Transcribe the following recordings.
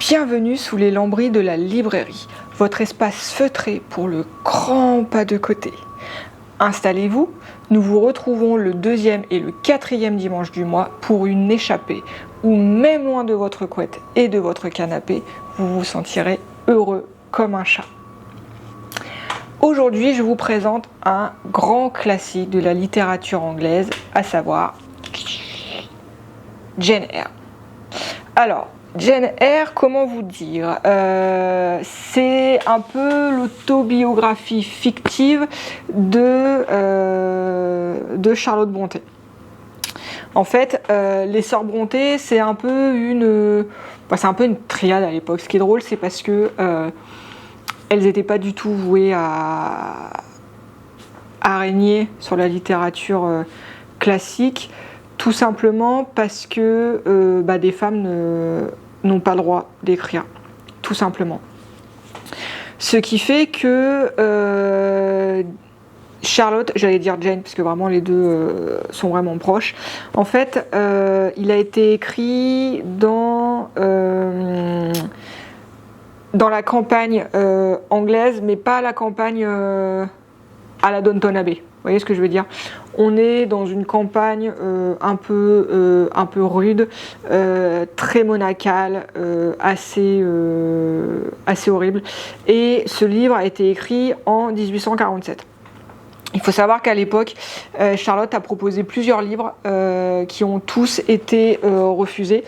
Bienvenue sous les lambris de la librairie, votre espace feutré pour le grand pas de côté. Installez-vous, nous vous retrouvons le 2e et le 4e dimanche du mois pour une échappée où même loin de votre couette et de votre canapé, vous vous sentirez heureux comme un chat. Aujourd'hui, je vous présente un grand classique de la littérature anglaise, à savoir Jane Eyre. Alors, Jane Eyre, comment vous dire, c'est un peu l'autobiographie fictive de Charlotte Brontë. En fait, les sœurs Brontë, c'est un peu une triade à l'époque. Ce qui est drôle, c'est parce que elles n'étaient pas du tout vouées à régner sur la littérature classique, tout simplement parce que des femmes n'ont pas le droit d'écrire, tout simplement. Ce qui fait que Charlotte, j'allais dire Jane, parce que vraiment les deux sont vraiment proches. En fait, il a été écrit dans la campagne anglaise, mais pas la campagne à la Downton Abbey. Vous voyez ce que je veux dire ? On est dans une campagne un peu rude, très monacale, assez horrible. Et ce livre a été écrit en 1847. Il faut savoir qu'à l'époque, Charlotte a proposé plusieurs livres qui ont tous été refusés.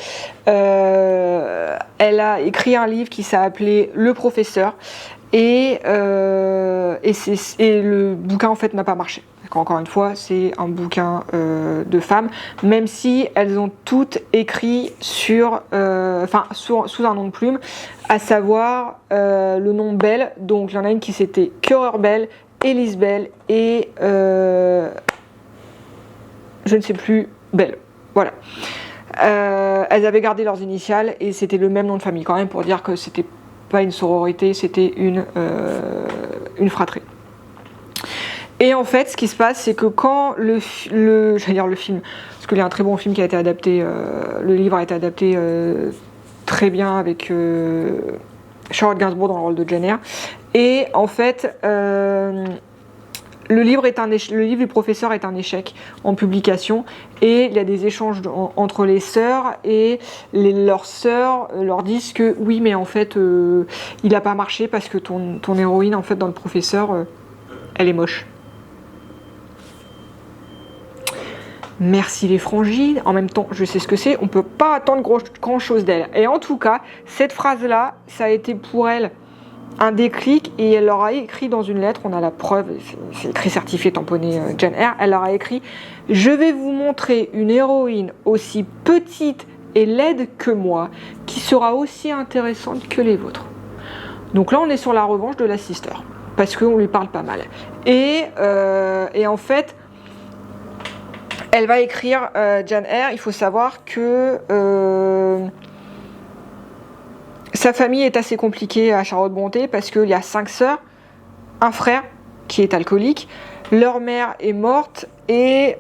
Elle a écrit un livre qui s'est appelé Le Professeur et le bouquin en fait n'a pas marché. Encore une fois, c'est un bouquin de femmes, même si elles ont toutes écrit sous un nom de plume, à savoir le nom Belle. Donc il y en a une qui c'était Currer Bell, Elise Bell et je ne sais plus, Belle. Voilà. Elles avaient gardé leurs initiales et c'était le même nom de famille quand même pour dire que c'était pas une sororité, c'était une fratrie. Et en fait, ce qui se passe, c'est que quand le film, parce qu'il y a un très bon film qui a été adapté, le livre a été adapté très bien avec Charlotte Gainsbourg dans le rôle de Jane Eyre. Et en fait, le livre du professeur est un échec en publication et il y a des échanges entre les sœurs et leurs sœurs leur disent que oui, mais en fait, il n'a pas marché parce que ton héroïne, en fait, dans le professeur, elle est moche. Merci les frangides, en même temps je sais ce que c'est, on peut pas attendre grand chose d'elle. Et en tout cas, cette phrase-là, ça a été pour elle un déclic et elle leur a écrit dans une lettre, on a la preuve, c'est écrit certifié tamponné Jane Eyre, elle leur a écrit « Je vais vous montrer une héroïne aussi petite et laide que moi, qui sera aussi intéressante que les vôtres. » Donc là on est sur la revanche de la sister, parce qu'on lui parle pas mal. Et en fait, elle va écrire Jane Eyre, il faut savoir que sa famille est assez compliquée à Charlotte Brontë parce qu'il y a 5 sœurs, un frère qui est alcoolique, leur mère est morte et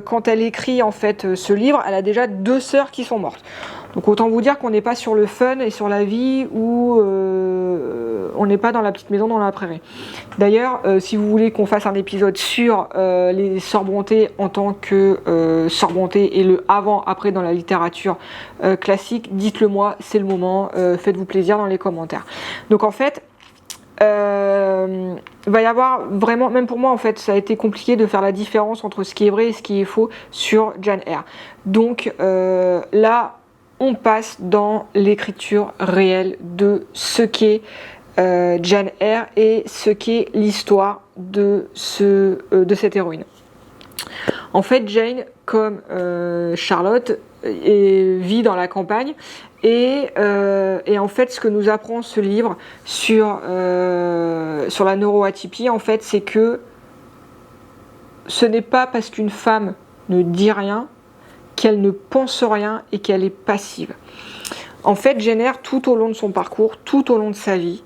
quand elle écrit en fait ce livre, elle a déjà 2 sœurs qui sont mortes. Donc autant vous dire qu'on n'est pas sur le fun et sur la vie où on n'est pas dans la petite maison dans la prairie. D'ailleurs, si vous voulez qu'on fasse un épisode sur les sœurs Brontë en tant que sœurs Brontë et le avant-après dans la littérature classique, dites-le moi, c'est le moment, faites-vous plaisir dans les commentaires. Donc en fait, il va y avoir vraiment, même pour moi en fait, ça a été compliqué de faire la différence entre ce qui est vrai et ce qui est faux sur Jane Eyre. Donc là, on passe dans l'écriture réelle de ce qu'est Jane Eyre et ce qu'est l'histoire de cette héroïne. En fait, Jane, comme Charlotte, vit dans la campagne et en fait, ce que nous apprend ce livre sur la neuroatypie, en fait, c'est que ce n'est pas parce qu'une femme ne dit rien qu'elle ne pense rien et qu'elle est passive. En fait, Jane Eyre, tout au long de son parcours, tout au long de sa vie,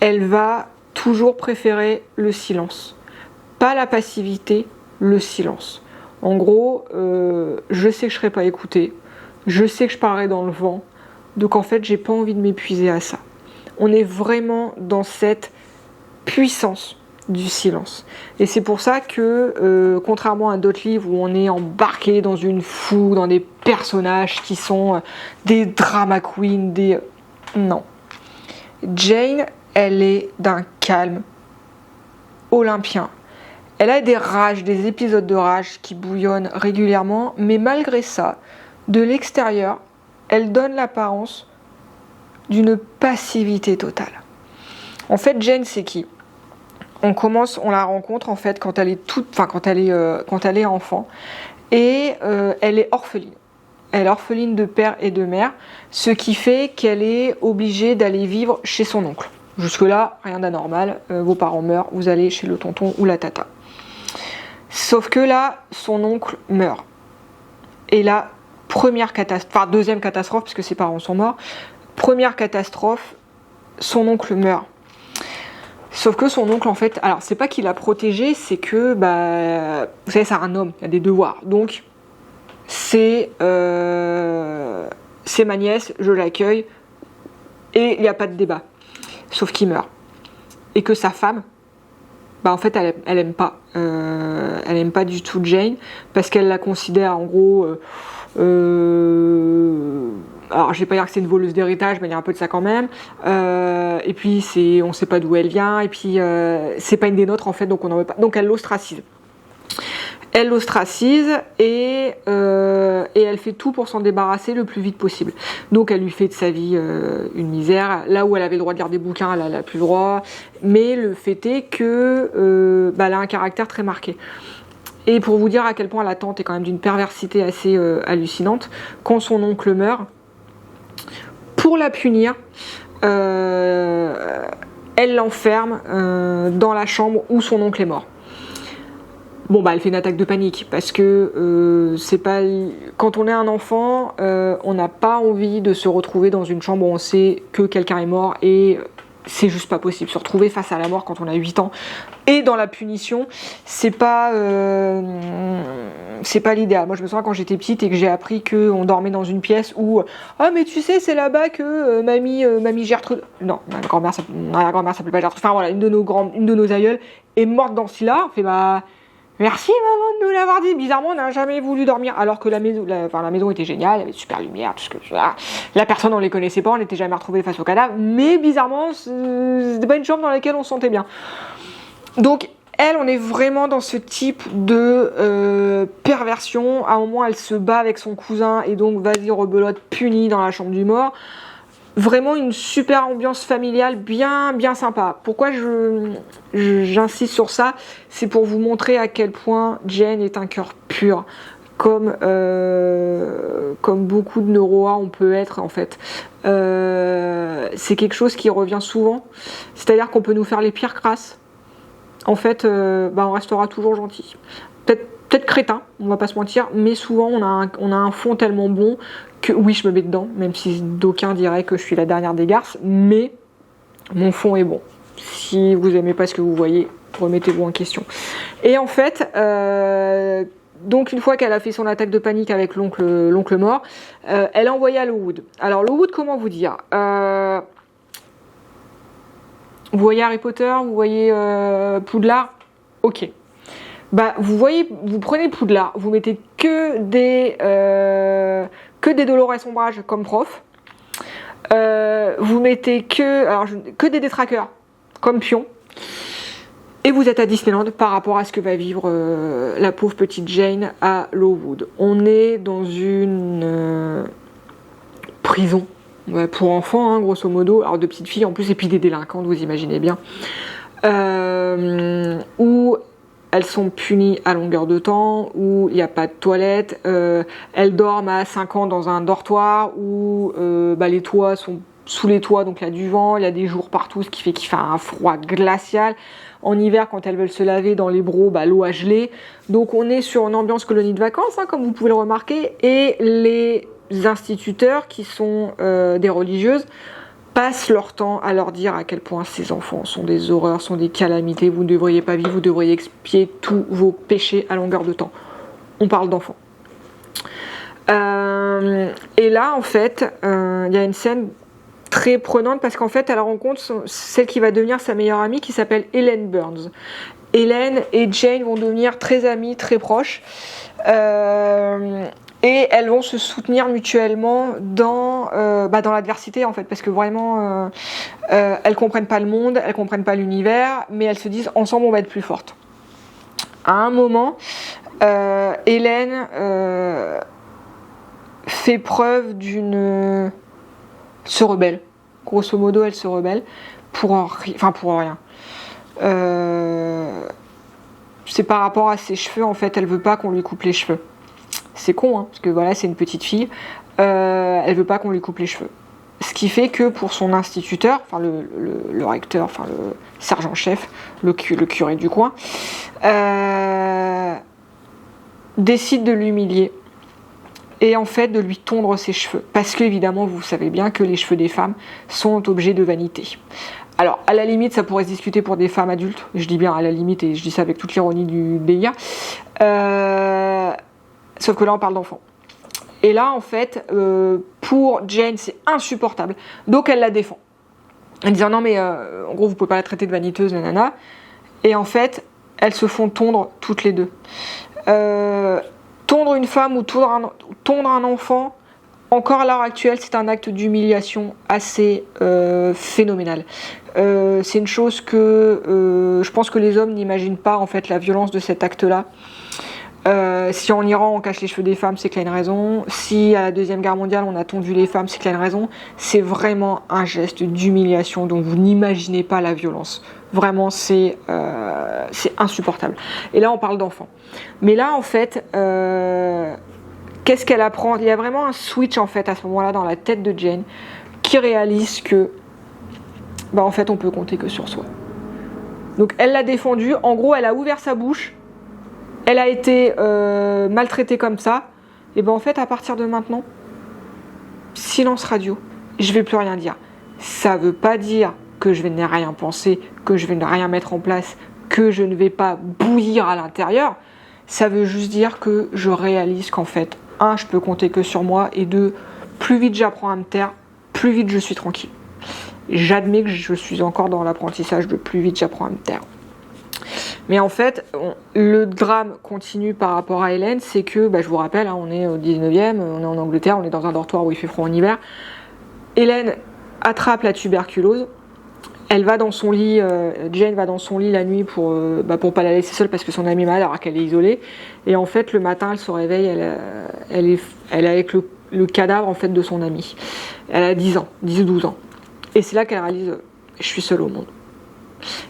elle va toujours préférer le silence. Pas la passivité, le silence. En gros, je sais que je ne serai pas écoutée, je sais que je parlerai dans le vent, Donc en fait, j'ai pas envie de m'épuiser à ça. On est vraiment dans cette puissance du silence. Et c'est pour ça que, contrairement à d'autres livres où on est embarqué dans une foule, dans des personnages qui sont des drama queens, Non. Jane, elle est d'un calme olympien. Elle a des rages, des épisodes de rage qui bouillonnent régulièrement, mais malgré ça, de l'extérieur, elle donne l'apparence d'une passivité totale. En fait, Jane, c'est qui ? On la rencontre en fait quand elle est enfant, et elle est orpheline. Elle est orpheline de père et de mère, ce qui fait qu'elle est obligée d'aller vivre chez son oncle. Jusque-là, rien d'anormal, vos parents meurent, vous allez chez le tonton ou la tata. Sauf que là, son oncle meurt. Et là, deuxième catastrophe, puisque ses parents sont morts. Première catastrophe, son oncle meurt. Sauf que son oncle, en fait, alors c'est pas qu'il l'a protégé, c'est que, vous savez, c'est un homme, il y a des devoirs. Donc, c'est ma nièce, je l'accueille, et il n'y a pas de débat. Sauf qu'il meurt. Et que sa femme, en fait, elle aime pas. Elle aime pas du tout Jane, parce qu'elle la considère, en gros... alors je vais pas dire que c'est une voleuse d'héritage, mais il y a un peu de ça quand même. Et puis on sait pas d'où elle vient, et puis c'est pas une des nôtres en fait, donc on n'en veut pas. Donc elle l'ostracise. Et elle fait tout pour s'en débarrasser le plus vite possible. Donc elle lui fait de sa vie une misère. Là où elle avait le droit de lire des bouquins, elle n'a plus le droit. Mais le fait est que elle a un caractère très marqué. Et pour vous dire à quel point la tante est quand même d'une perversité assez hallucinante, quand son oncle meurt, pour la punir, elle l'enferme dans la chambre où son oncle est mort. Elle fait une attaque de panique parce que c'est pas quand on est un enfant, on n'a pas envie de se retrouver dans une chambre où on sait que quelqu'un est mort et c'est juste pas possible. Se retrouver face à la mort quand on a 8 ans et dans la punition, c'est pas l'idéal. Moi je me souviens quand j'étais petite et que j'ai appris qu'on dormait dans une pièce où mais tu sais c'est là-bas que mamie Gertrude, non, ma grand-mère s'appelle pas Gertrude, enfin voilà, une de nos aïeules est morte dans ce lit-là. On fait merci maman de nous l'avoir dit. Bizarrement, on n'a jamais voulu dormir, alors que la maison était géniale, il y avait super lumière, tout ce que la personne on les connaissait pas, on n'était jamais retrouvés face au cadavre, mais bizarrement, c'était pas une chambre dans laquelle on se sentait bien. Donc elle, on est vraiment dans ce type de perversion. À un moment, elle se bat avec son cousin et donc vas-y rebelote, punie dans la chambre du mort. Vraiment une super ambiance familiale bien sympa. Pourquoi j'insiste sur ça, c'est pour vous montrer à quel point Jane est un cœur pur, comme beaucoup de neuroas on peut être en fait. C'est quelque chose qui revient souvent, c'est-à-dire qu'on peut nous faire les pires crasses. En fait, on restera toujours gentil. Peut-être crétin, on va pas se mentir, mais souvent on a un fond tellement bon que oui, je me mets dedans, même si d'aucuns diraient que je suis la dernière des garces, mais mon fond est bon. Si vous aimez pas ce que vous voyez, remettez-vous en question. Et en fait, donc une fois qu'elle a fait son attaque de panique avec l'oncle mort, elle a envoyé à Lowood. Alors Lowood, comment vous dire Vous voyez Harry Potter, vous voyez Poudlard, ok. Vous prenez Poudlard, vous mettez que des Dolores Ombrage comme prof. Vous mettez que des détraqueurs comme pion. Et vous êtes à Disneyland par rapport à ce que va vivre la pauvre petite Jane à Lowood. On est dans une prison pour enfants, grosso modo. Alors de petites filles en plus, et puis des délinquantes, vous imaginez bien. Où elles sont punies à longueur de temps, où il n'y a pas de toilette, elles dorment à 5 ans dans un dortoir où les toits sont sous les toits, donc il y a du vent, il y a des jours partout, ce qui fait qu'il fait un froid glacial. En hiver, quand elles veulent se laver dans les brocs, l'eau a gelé. Donc on est sur une ambiance colonie de vacances, comme vous pouvez le remarquer, et les instituteurs, qui sont des religieuses, passent leur temps à leur dire à quel point ces enfants sont des horreurs, sont des calamités, vous ne devriez pas vivre, vous devriez expier tous vos péchés à longueur de temps. On parle d'enfants. Et là, en fait, il y a une scène très prenante parce qu'en fait, elle rencontre celle qui va devenir sa meilleure amie qui s'appelle Helen Burns. Helen et Jane vont devenir très amies, très proches. Et elles vont se soutenir mutuellement dans l'adversité en fait, parce que vraiment elles comprennent pas le monde, elles comprennent pas l'univers, mais elles se disent ensemble on va être plus fortes. À un moment, Hélène fait preuve se rebelle. Grosso modo, elle se rebelle pour rien. C'est par rapport à ses cheveux en fait, elle veut pas qu'on lui coupe les cheveux. C'est con, hein, parce que voilà, c'est une petite fille. Elle veut pas qu'on lui coupe les cheveux. Ce qui fait que pour son instituteur, enfin le recteur, enfin le sergent-chef, le curé du coin, décide de l'humilier et en fait de lui tondre ses cheveux. Parce que évidemment, vous savez bien que les cheveux des femmes sont objets de vanité. Alors, à la limite, ça pourrait se discuter pour des femmes adultes. Je dis bien à la limite, et je dis ça avec toute l'ironie du délire. Sauf que là, on parle d'enfants. Et là, en fait, pour Jane, c'est insupportable. Donc, elle la défend. En disant, non, mais en gros, vous pouvez pas la traiter de vaniteuse, nanana. Et en fait, elles se font tondre toutes les deux. Tondre une femme ou tondre un enfant, encore à l'heure actuelle, c'est un acte d'humiliation assez phénoménal. C'est une chose que je pense que les hommes n'imaginent pas, en fait, la violence de cet acte-là. Si en Iran on cache les cheveux des femmes, c'est qu'il y a une raison. Si à la Deuxième Guerre mondiale on a tondu les femmes, c'est qu'il y a une raison. C'est vraiment un geste d'humiliation dont vous n'imaginez pas la violence. Vraiment, c'est insupportable. Et là on parle d'enfants. Mais là en fait, qu'est-ce qu'elle apprend ? Il y a vraiment un switch en fait à ce moment-là dans la tête de Jane qui réalise que, en fait, on peut compter que sur soi. Donc elle l'a défendu. En gros, elle a ouvert sa bouche. Elle a été maltraitée comme ça, et en fait, à partir de maintenant, silence radio, je vais plus rien dire. Ça veut pas dire que je n'ai rien penser, que je vais ne rien mettre en place, que je ne vais pas bouillir à l'intérieur. Ça veut juste dire que je réalise qu'en fait, 1, je peux compter que sur moi, et 2, plus vite j'apprends à me taire, plus vite je suis tranquille. J'admets que je suis encore dans l'apprentissage de plus vite j'apprends à me taire. Mais en fait, le drame continue par rapport à Hélène, c'est que, je vous rappelle, on est au 19e, on est en Angleterre, on est dans un dortoir où il fait froid en hiver. Hélène attrape la tuberculose, elle va dans son lit, Jane va dans son lit la nuit pour pas la laisser seule parce que son amie est malade alors qu'elle est isolée. Et en fait, le matin, elle se réveille, elle est avec le cadavre en fait de son amie. Elle a 10 ou 12 ans. Et c'est là qu'elle réalise, je suis seule au monde.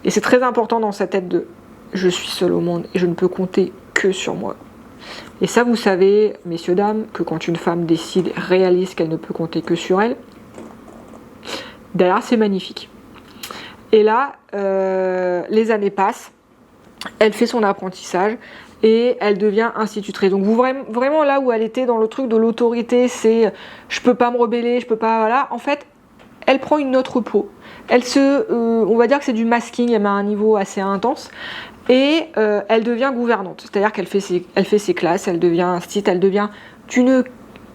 Et c'est très important dans sa tête de je suis seule au monde et je ne peux compter que sur moi. Et ça, vous savez, messieurs, dames, que quand une femme décide, réalise qu'elle ne peut compter que sur elle, derrière, c'est magnifique. Et là, les années passent, elle fait son apprentissage et elle devient institutrice. Donc vous vraiment là où elle était dans le truc de l'autorité, c'est je peux pas me rebeller, je peux pas, voilà. En fait, elle prend une autre peau. On va dire que c'est du masking, elle met un niveau assez intense. Et elle devient gouvernante, c'est-à-dire qu'elle fait ses classes, elle devient institutrice, elle devient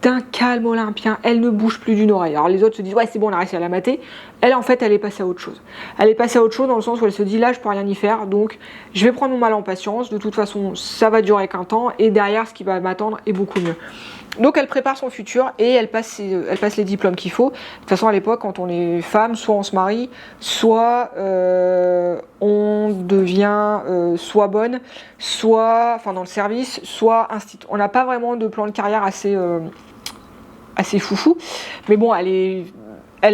d'un calme olympien, elle ne bouge plus d'une oreille. Alors les autres se disent ouais c'est bon, on a réussi à la mater. Elle en fait elle est passée à autre chose. Elle est passée à autre chose dans le sens où elle se dit là je peux rien y faire, donc je vais prendre mon mal en patience, de toute façon ça va durer qu'un temps et derrière ce qui va m'attendre est beaucoup mieux. Donc elle prépare son futur et elle passe les diplômes qu'il faut. De toute façon à l'époque quand on est femme, soit on se marie, soit on devient soit bonne, soit dans le service, soit institut. On n'a pas vraiment de plan de carrière assez foufou. Mais bon, elle est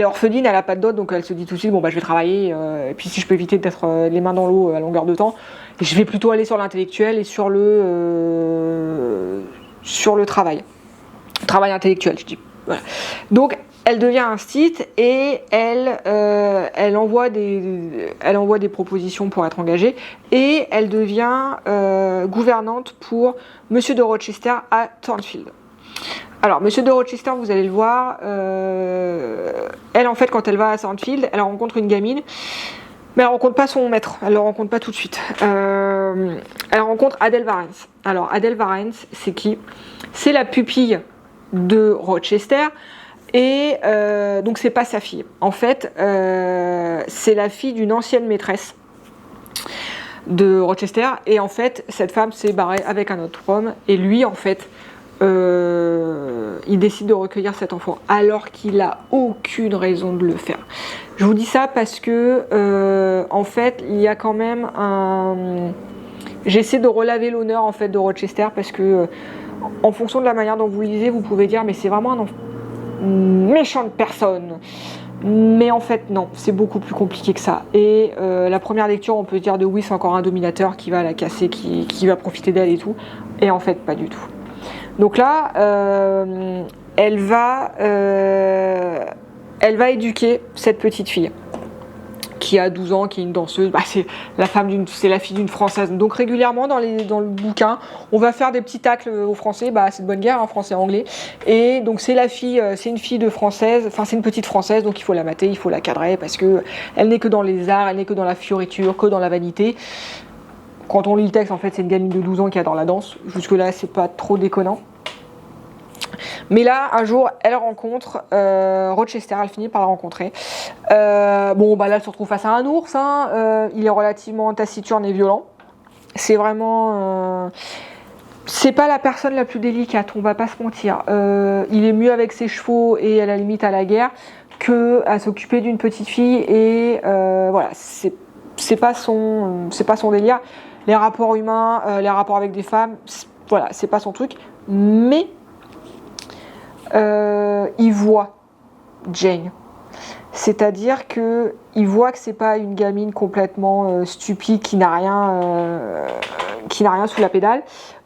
orpheline, elle n'a pas de dot, donc elle se dit tout de suite je vais travailler. Et puis si je peux éviter d'être les mains dans l'eau à longueur de temps, je vais plutôt aller sur l'intellectuel et sur le travail. Travail intellectuel, je dis. Voilà. Donc, elle devient institutrice et elle envoie des propositions pour être engagée et elle devient gouvernante pour Monsieur de Rochester à Thornfield. Alors, Monsieur de Rochester, vous allez le voir, elle, en fait, quand elle va à Thornfield, elle rencontre une gamine, mais elle rencontre pas son maître, elle le rencontre pas tout de suite. Elle rencontre Adèle Varens. Alors, Adèle Varens, c'est qui ? C'est la pupille de Rochester. Et donc c'est pas sa fille. En fait, c'est la fille d'une ancienne maîtresse de Rochester. Et en fait, cette femme s'est barrée avec un autre homme. Et lui, en fait, il décide de recueillir cet enfant alors qu'il a aucune raison de le faire. Je vous dis ça parce que en fait, il y a quand même un. J'essaie de relaver l'honneur en fait de Rochester parce que en fonction de la manière dont vous lisez, vous pouvez dire mais c'est vraiment un enfant méchante personne. Mais en fait non, c'est beaucoup plus compliqué que ça. Et la première lecture, on peut dire de oui, c'est encore un dominateur qui va la casser, qui va profiter d'elle et tout. Et en fait pas du tout. Donc là, elle va éduquer cette petite fille qui a 12 ans, qui est une danseuse. C'est la fille d'une Française. Donc régulièrement dans le bouquin, on va faire des petits tacles aux Français. C'est de bonne guerre, hein, français, anglais. Et donc c'est une fille de Française. Enfin c'est une petite Française, donc il faut la mater, il faut la cadrer parce que elle n'est que dans les arts, elle n'est que dans la fioriture, que dans la vanité. Quand on lit le texte, en fait, c'est une gamine de 12 ans qui adore la danse. Jusque-là, c'est pas trop déconnant. Mais là, un jour, elle rencontre Rochester, elle finit par la rencontrer. Là, elle se retrouve face à un ours. Il est relativement taciturne et violent. C'est vraiment... c'est pas la personne la plus délicate, on va pas se mentir. Il est mieux avec ses chevaux et à la limite à la guerre que à s'occuper d'une petite fille. Et voilà, c'est pas son délire. Les rapports humains, les rapports avec des femmes, voilà, c'est pas son truc. Mais il voit Jane. C'est-à-dire qu'il voit que c'est pas une gamine complètement stupide qui n'a rien sous la pédale.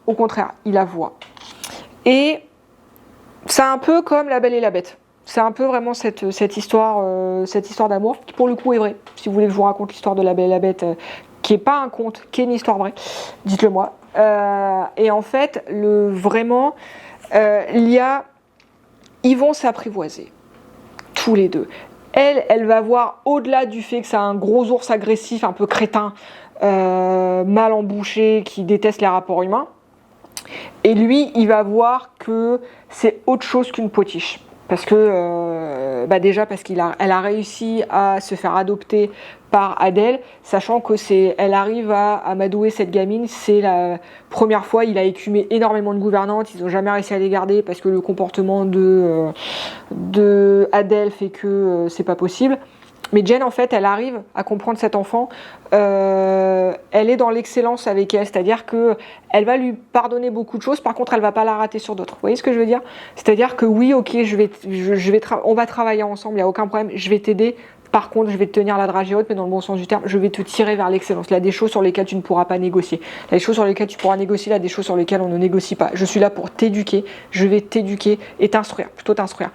Au contraire, il la voit. Et c'est un peu comme La Belle et la Bête. C'est un peu vraiment cette histoire d'amour qui pour le coup est vraie. Si vous voulez que je vous raconte l'histoire de La Belle et la Bête, qui est pas un conte, qui est une histoire vraie, dites-le moi. Et en fait, ils vont s'apprivoiser tous les deux. Elle va voir au-delà du fait que c'est un gros ours agressif, un peu crétin, mal embouché, qui déteste les rapports humains. Et lui, il va voir que c'est autre chose qu'une potiche. Parce que, déjà parce qu'elle a réussi à se faire adopter par Adèle, sachant que elle arrive à amadouer cette gamine. C'est la première fois, il a écumé énormément de gouvernantes, ils n'ont jamais réussi à les garder parce que le comportement de Adèle fait que c'est pas possible. Mais Jane, en fait, elle arrive à comprendre cet enfant. Elle est dans l'excellence avec elle, c'est-à-dire que elle va lui pardonner beaucoup de choses. Par contre, elle va pas la rater sur d'autres. Vous voyez ce que je veux dire ? C'est-à-dire que oui, ok, on va travailler ensemble, il y a aucun problème. Je vais t'aider. Par contre, je vais te tenir la dragée haute, mais dans le bon sens du terme, je vais te tirer vers l'excellence. Il y a des choses sur lesquelles tu ne pourras pas négocier. Il y a des choses sur lesquelles tu pourras négocier, il y a des choses sur lesquelles on ne négocie pas. Je suis là pour t'éduquer. Je vais t'éduquer et t'instruire, plutôt t'instruire.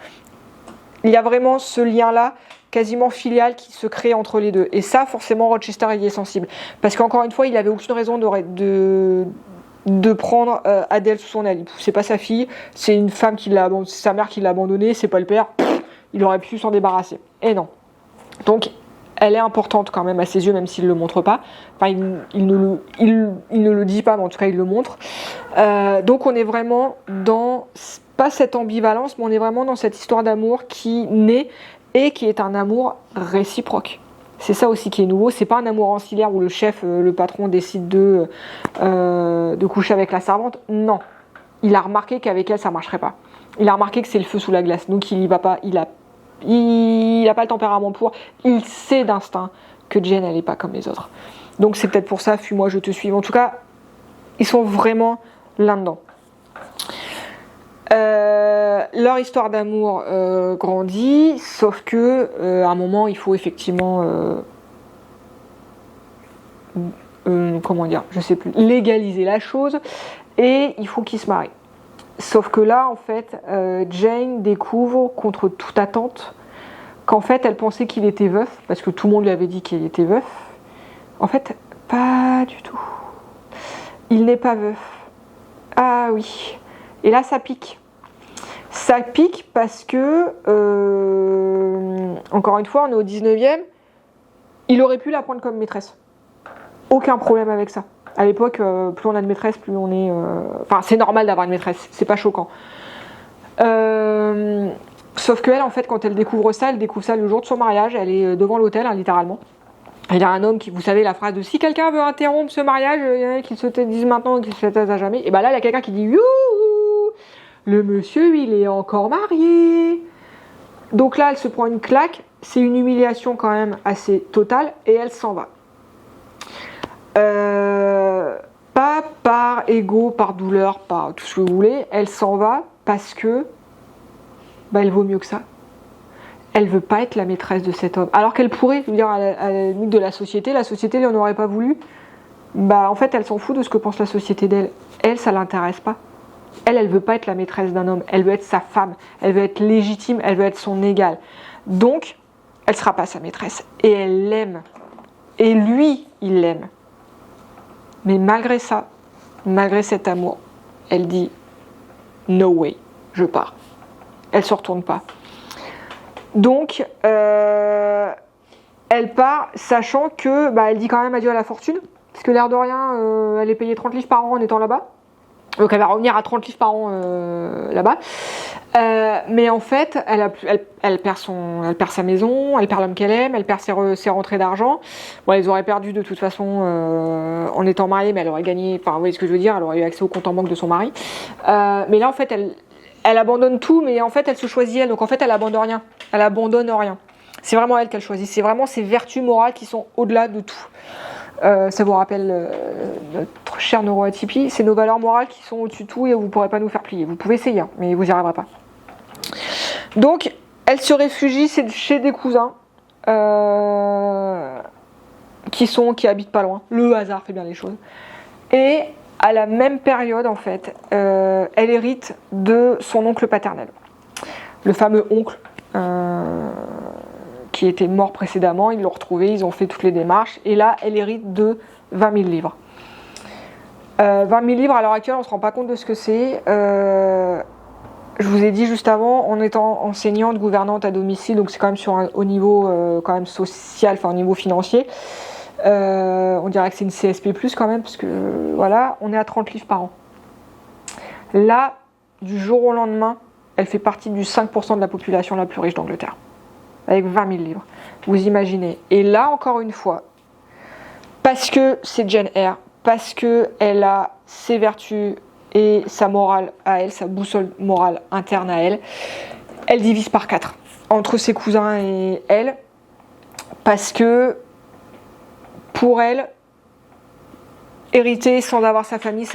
Il y a vraiment ce lien-là, quasiment filial, qui se crée entre les deux. Et ça, forcément, Rochester y est sensible. Parce qu'encore une fois, il n'avait aucune raison de prendre Adèle sous son aile. C'est pas sa fille, c'est une femme c'est sa mère qui l'a abandonnée, c'est pas le père. Il aurait pu s'en débarrasser. Et non. Donc, elle est importante quand même à ses yeux, même s'il ne le montre pas. Enfin, il ne le dit pas, mais en tout cas, il le montre. Donc, on est vraiment dans, pas cette ambivalence, mais on est vraiment dans cette histoire d'amour qui naît et qui est un amour réciproque. C'est ça aussi qui est nouveau. C'est pas un amour ancillaire où le chef, le patron décide de coucher avec la servante. Non. Il a remarqué qu'avec elle, ça marcherait pas. Il a remarqué que c'est le feu sous la glace. Donc, il y va pas. Il a pas le tempérament pour. Il sait d'instinct que Jane, elle n'est pas comme les autres. Donc c'est peut-être pour ça, fuis-moi, je te suis. En tout cas, ils sont vraiment là-dedans. Leur histoire d'amour grandit, sauf que à un moment, il faut effectivement je sais plus, légaliser la chose, et il faut qu'ils se marient. Sauf que là, en fait, Jane découvre, contre toute attente, qu'en fait, elle pensait qu'il était veuf, parce que tout le monde lui avait dit qu'il était veuf. En fait, pas du tout. Il n'est pas veuf. Ah oui. Et là, ça pique. Ça pique parce que, encore une fois, on est au 19e, il aurait pu la prendre comme maîtresse. Aucun problème avec ça. À l'époque, plus on a de maîtresses, plus on est... Enfin, c'est normal d'avoir une maîtresse, c'est pas choquant. Sauf qu'elle, en fait, quand elle découvre ça le jour de son mariage. Elle est devant l'hôtel, hein, littéralement. Il y a un homme qui, vous savez, la phrase de si quelqu'un veut interrompre ce mariage, il y en a qui se disent maintenant qu'ils se taisent à jamais. Et ben là, il y a quelqu'un qui dit youhou, le monsieur, il est encore marié. Donc là, elle se prend une claque. C'est une humiliation quand même assez totale et elle s'en va. Pas par ego, par douleur, par tout ce que vous voulez. Elle s'en va parce que elle vaut mieux que ça. Elle veut pas être la maîtresse de cet homme. Alors qu'elle pourrait, je veux dire, à la limite de la société lui en aurait pas voulu. En fait, elle s'en fout de ce que pense la société d'elle. Elle, ça l'intéresse pas. Elle veut pas être la maîtresse d'un homme. Elle veut être sa femme. Elle veut être légitime. Elle veut être son égale. Donc, elle sera pas sa maîtresse. Et elle l'aime. Et lui, il l'aime. Mais malgré ça, malgré cet amour, elle dit « No way, je pars ». Elle se retourne pas. Donc, elle part, sachant que elle dit quand même adieu à la fortune, parce que l'air de rien, elle est payée 30 livres par an en étant là-bas. Donc elle va revenir à 30 livres par an là-bas. Mais en fait, elle perd sa maison, elle perd l'homme qu'elle aime, elle perd ses rentrées d'argent. Bon, elles auraient perdu de toute façon en étant mariées, mais elle aurait gagné, enfin, vous voyez ce que je veux dire, elle aurait eu accès au compte en banque de son mari. Mais là, en fait, elle abandonne tout, mais en fait, elle se choisit elle. Donc en fait, elle abandonne rien. Elle abandonne rien. C'est vraiment elle qu'elle choisit. C'est vraiment ses vertus morales qui sont au-delà de tout. Ça vous rappelle notre cher neuroatypie, c'est nos valeurs morales qui sont au-dessus de tout et vous ne pourrez pas nous faire plier. Vous pouvez essayer, hein, mais vous n'y arriverez pas. Donc, elle se réfugie chez des cousins qui habitent pas loin. Le hasard fait bien les choses. Et à la même période, en fait, elle hérite de son oncle paternel. Le fameux oncle qui était mort précédemment, ils l'ont retrouvé, ils ont fait toutes les démarches, et là, elle hérite de 20 000 livres. 20 000 livres, à l'heure actuelle, on ne se rend pas compte de ce que c'est. Je vous ai dit juste avant, en étant enseignante, gouvernante à domicile, donc c'est quand même sur un haut niveau quand même social, enfin au niveau financier, on dirait que c'est une CSP+, quand même, parce que voilà, on est à 30 livres par an. Là, du jour au lendemain, elle fait partie du 5% de la population la plus riche d'Angleterre. Avec 20 000 livres. Vous imaginez. Et là, encore une fois, parce que c'est Jane Eyre, parce qu'elle a ses vertus et sa morale à elle, sa boussole morale interne à elle, elle divise par 4 entre ses cousins et elle, parce que pour elle, hériter sans avoir sa famille,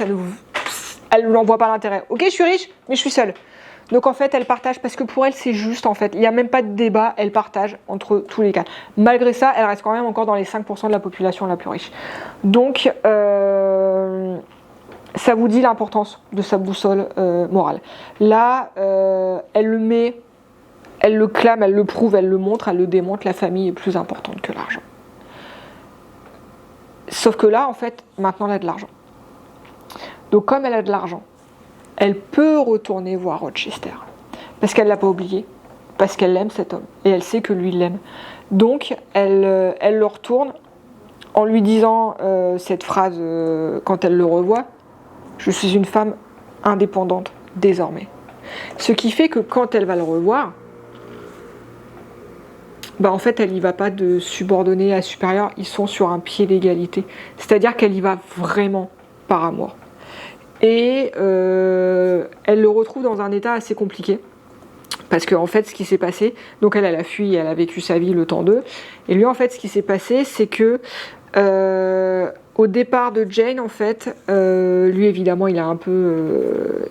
elle n'en voit pas l'intérêt. Ok, je suis riche, mais je suis seule. Donc en fait, elle partage parce que pour elle, c'est juste en fait. Il n'y a même pas de débat, elle partage entre tous les cas. Malgré ça, elle reste quand même encore dans les 5% de la population la plus riche. Donc, ça vous dit l'importance de sa boussole morale. Là, elle le met, elle le clame, elle le prouve, elle le montre, elle le démontre. La famille est plus importante que l'argent. Sauf que là, en fait, maintenant, elle a de l'argent. Donc comme elle a de l'argent, elle peut retourner voir Rochester. Parce qu'elle ne l'a pas oublié. Parce qu'elle aime cet homme. Et elle sait que lui l'aime. Donc, elle le retourne en lui disant cette phrase quand elle le revoit. Je suis une femme indépendante désormais. Ce qui fait que quand elle va le revoir, en fait, elle n'y va pas de subordonné à supérieur. Ils sont sur un pied d'égalité. C'est-à-dire qu'elle y va vraiment par amour. Et elle le retrouve dans un état assez compliqué. Parce qu'en fait, ce qui s'est passé, donc elle a fui, elle a vécu sa vie le temps d'eux. Et lui, en fait, ce qui s'est passé, c'est que au départ de Jane, en fait, lui, évidemment, il a un peu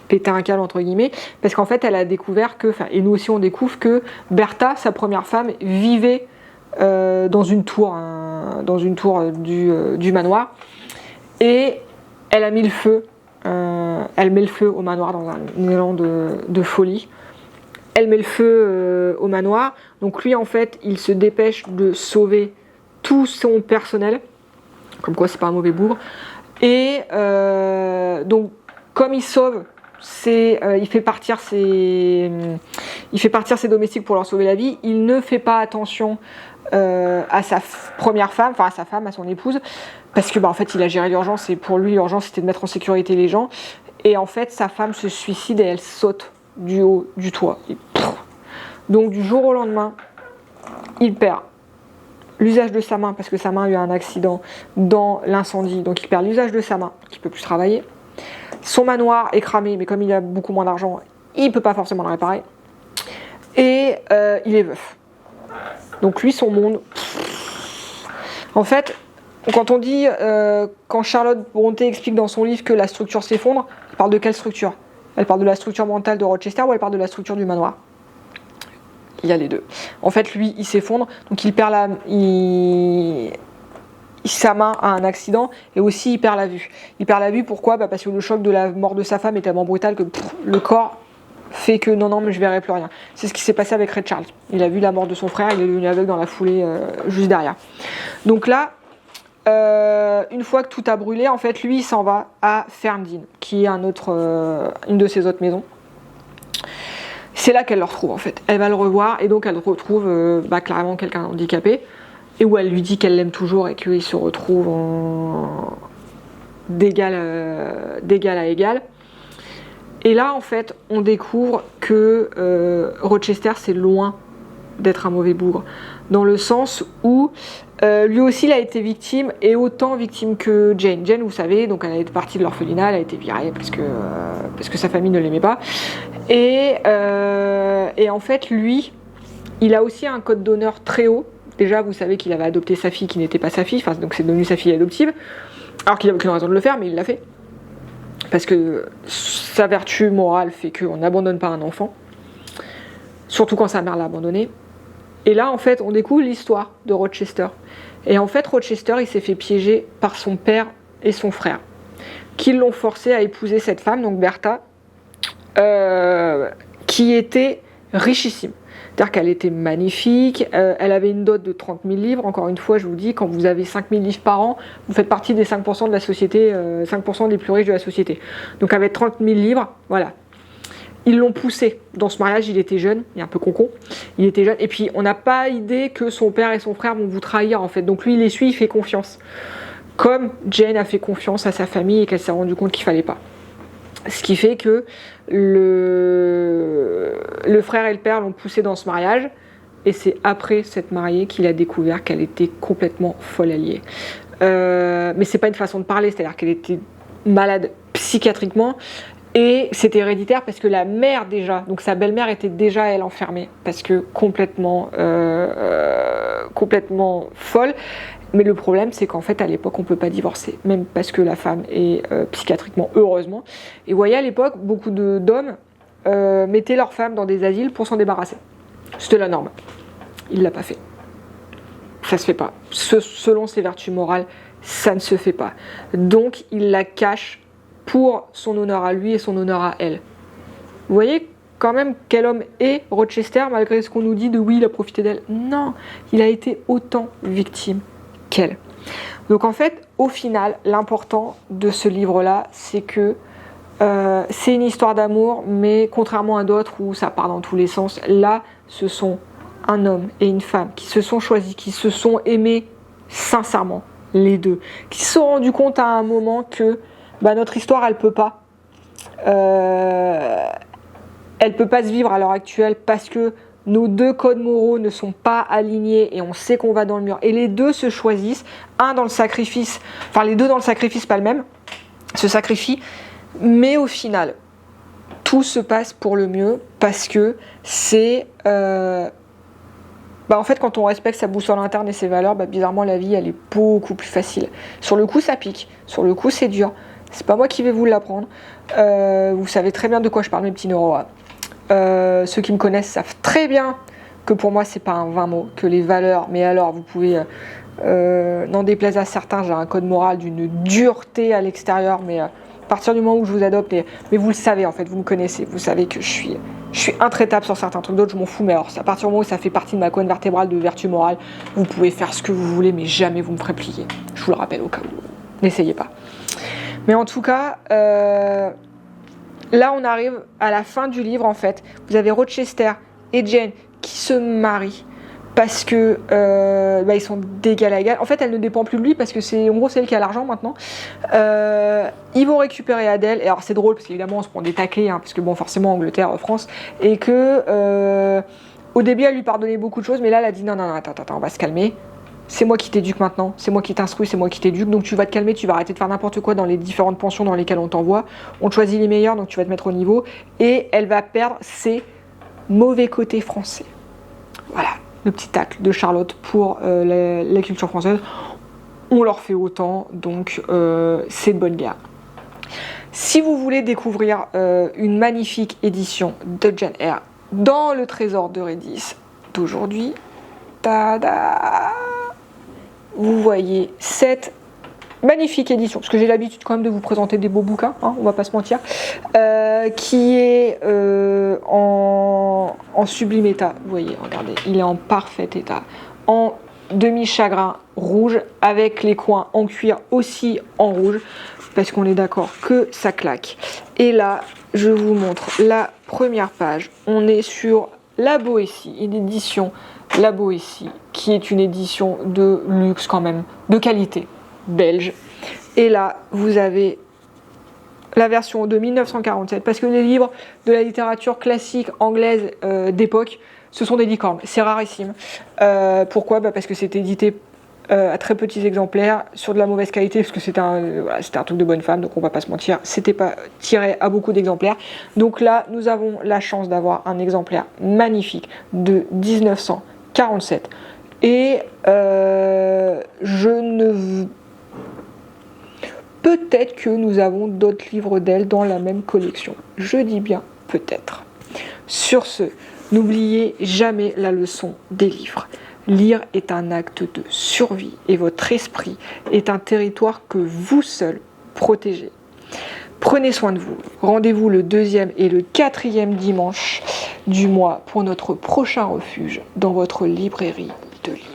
pété un câble, entre guillemets, parce qu'en fait, elle a découvert que, et nous aussi, on découvre que Bertha, sa première femme, vivait dans une tour du manoir. Et elle a mis le feu. Elle met le feu au manoir dans un élan de folie. Elle met le feu au manoir. Donc lui, en fait, il se dépêche de sauver tout son personnel. Comme quoi, c'est pas un mauvais bougre. Et donc, comme il sauve, il fait partir ses domestiques pour leur sauver la vie. Il ne fait pas attention à sa première femme, enfin à sa femme, à son épouse, parce que en fait il a géré l'urgence et pour lui l'urgence c'était de mettre en sécurité les gens Et en fait, sa femme se suicide et elle saute du haut du toit. Donc du jour au lendemain, il perd l'usage de sa main, parce que sa main a eu un accident dans l'incendie, donc il perd l'usage de sa main, il ne peut plus travailler. Son manoir est cramé, mais comme il a beaucoup moins d'argent, il ne peut pas forcément le réparer. Et il est veuf. Donc lui, son monde... En fait, quand on dit, quand Charlotte Brontë explique dans son livre que la structure s'effondre, elle parle de quelle structure? Elle parle de la structure mentale de Rochester ou elle parle de la structure du manoir? Il y a les deux. En fait, lui, il s'effondre, donc il perd sa main a un accident et aussi il perd la vue. Il perd la vue, pourquoi? Parce que le choc de la mort de sa femme est tellement brutal que le corps fait que non, mais je verrai plus rien. C'est ce qui s'est passé avec Ray Charles. Il a vu la mort de son frère, il est devenu aveugle dans la foulée juste derrière. Donc là, une fois que tout a brûlé, en fait, lui, il s'en va à Ferndean, qui est une de ses autres maisons. C'est là qu'elle le retrouve en fait. Elle va le revoir et donc elle retrouve clairement quelqu'un handicapé et où elle lui dit qu'elle l'aime toujours et qu'ils se retrouvent d'égal à égal. Et là en fait on découvre que Rochester c'est loin d'être un mauvais bougre, dans le sens où lui aussi il a été victime et autant victime que Jane. Jane, vous savez, donc elle est partie de l'orphelinat, elle a été virée parce que sa famille ne l'aimait pas. Et en fait, lui, il a aussi un code d'honneur très haut. Déjà, vous savez qu'il avait adopté sa fille qui n'était pas sa fille, donc c'est devenu sa fille adoptive, alors qu'il n'avait aucune raison de le faire, mais il l'a fait. Parce que sa vertu morale fait qu'on n'abandonne pas un enfant, surtout quand sa mère l'a abandonné. Et là, en fait, on découvre l'histoire de Rochester. Et en fait, Rochester, il s'est fait piéger par son père et son frère, qui l'ont forcé à épouser cette femme, donc Bertha, qui était richissime. C'est-à-dire qu'elle était magnifique, elle avait une dot de 30 000 livres. Encore une fois, je vous dis, quand vous avez 5 000 livres par an, vous faites partie des 5% de la société, 5% des plus riches de la société. Donc avec 30 000 livres, voilà. Ils l'ont poussé dans ce mariage, il était jeune, il est un peu concon, il était jeune, et puis on n'a pas idée que son père et son frère vont vous trahir en fait, donc lui il les suit, il fait confiance. Comme Jane a fait confiance à sa famille et qu'elle s'est rendue compte qu'il fallait pas. Ce qui fait que le frère et le père l'ont poussé dans ce mariage, et c'est après s'être mariée qu'il a découvert qu'elle était complètement folle alliée. Mais c'est pas une façon de parler, c'est-à-dire qu'elle était malade psychiatriquement, et c'était héréditaire parce que la mère déjà, donc sa belle-mère était déjà elle enfermée, parce que complètement folle. Mais le problème, c'est qu'en fait, à l'époque, on ne peut pas divorcer, même parce que la femme est psychiatriquement, heureusement. Et vous voyez, à l'époque, beaucoup d'hommes mettaient leurs femmes dans des asiles pour s'en débarrasser. C'était la norme. Il ne l'a pas fait. Ça ne se fait pas. Selon ses vertus morales, ça ne se fait pas. Donc, il la cache pour son honneur à lui et son honneur à elle. Vous voyez quand même quel homme est Rochester, malgré ce qu'on nous dit de oui, il a profité d'elle. Non, il a été autant victime qu'elle. Donc en fait, au final, l'important de ce livre-là, c'est que c'est une histoire d'amour, mais contrairement à d'autres où ça part dans tous les sens, là, ce sont un homme et une femme qui se sont choisis, qui se sont aimés sincèrement, les deux, qui se sont rendus compte à un moment que notre histoire, elle peut pas se vivre à l'heure actuelle parce que nos deux codes moraux ne sont pas alignés et on sait qu'on va dans le mur. Et les deux se choisissent, les deux dans le sacrifice, pas le même, se sacrifient, mais au final, tout se passe pour le mieux parce que c'est... en fait, quand on respecte sa boussole interne et ses valeurs, bizarrement, la vie, elle est beaucoup plus facile. Sur le coup, ça pique. Sur le coup, c'est dur. C'est pas moi qui vais vous l'apprendre. Vous savez très bien de quoi je parle, mes petits neuroas. Ceux qui me connaissent savent très bien que pour moi, c'est pas un vain mot, que les valeurs... Mais alors, vous pouvez... n'en déplaise à certains, j'ai un code moral d'une dureté à l'extérieur, mais à partir du moment où je vous adopte... Mais vous le savez, en fait, vous me connaissez. Vous savez que je suis intraitable sur certains trucs, d'autres je m'en fous, mais alors à partir du moment où ça fait partie de ma colonne vertébrale de vertu morale, vous pouvez faire ce que vous voulez, mais jamais vous me ferez plier. Je vous le rappelle au cas où. N'essayez pas. Mais en tout cas, là on arrive à la fin du livre en fait. Vous avez Rochester et Jane qui se marient parce que ils sont d'égal à égal. En fait, elle ne dépend plus de lui parce que c'est en gros c'est elle qui a l'argent maintenant. Ils vont récupérer Adèle. Et alors c'est drôle parce qu'évidemment on se prend des taclés, hein, parce que bon forcément Angleterre, France, et que au début elle lui pardonnait beaucoup de choses, mais là elle a dit non, attends, on va se calmer. C'est moi qui t'éduque maintenant, c'est moi qui t'instruis, c'est moi qui t'éduque, donc tu vas te calmer, tu vas arrêter de faire n'importe quoi dans les différentes pensions dans lesquelles on t'envoie. On te choisit les meilleurs, donc tu vas te mettre au niveau. Et elle va perdre ses mauvais côtés français. Voilà. Le petit tacle de Charlotte pour la culture française. On leur fait autant, donc c'est de bonne guerre. Si vous voulez découvrir une magnifique édition de Jane Eyre dans le trésor de Redis d'aujourd'hui, tada, vous voyez cette magnifique édition, parce que j'ai l'habitude quand même de vous présenter des beaux bouquins, hein, on va pas se mentir, qui est en sublime état. Vous voyez, regardez, il est en parfait état, en demi-chagrin rouge, avec les coins en cuir aussi en rouge, parce qu'on est d'accord que ça claque. Et là, je vous montre la première page. On est sur La Boétie, une édition La Boétie, qui est une édition de luxe quand même, de qualité, belge. Et là, vous avez la version de 1947, parce que les livres de la littérature classique anglaise d'époque, ce sont des licornes, c'est rarissime. Pourquoi ? Parce que c'est édité à très petits exemplaires, sur de la mauvaise qualité, parce que c'était un truc de bonne femme, donc on va pas se mentir, c'était pas tiré à beaucoup d'exemplaires. Donc là, nous avons la chance d'avoir un exemplaire magnifique de 1947. Et peut-être que nous avons d'autres livres d'elle dans la même collection. Je dis bien peut-être. Sur ce, n'oubliez jamais la leçon des livres. Lire est un acte de survie et votre esprit est un territoire que vous seul protégez. Prenez soin de vous. Rendez-vous le 2e et le 4e dimanche du mois pour notre prochain refuge dans votre librairie de livres.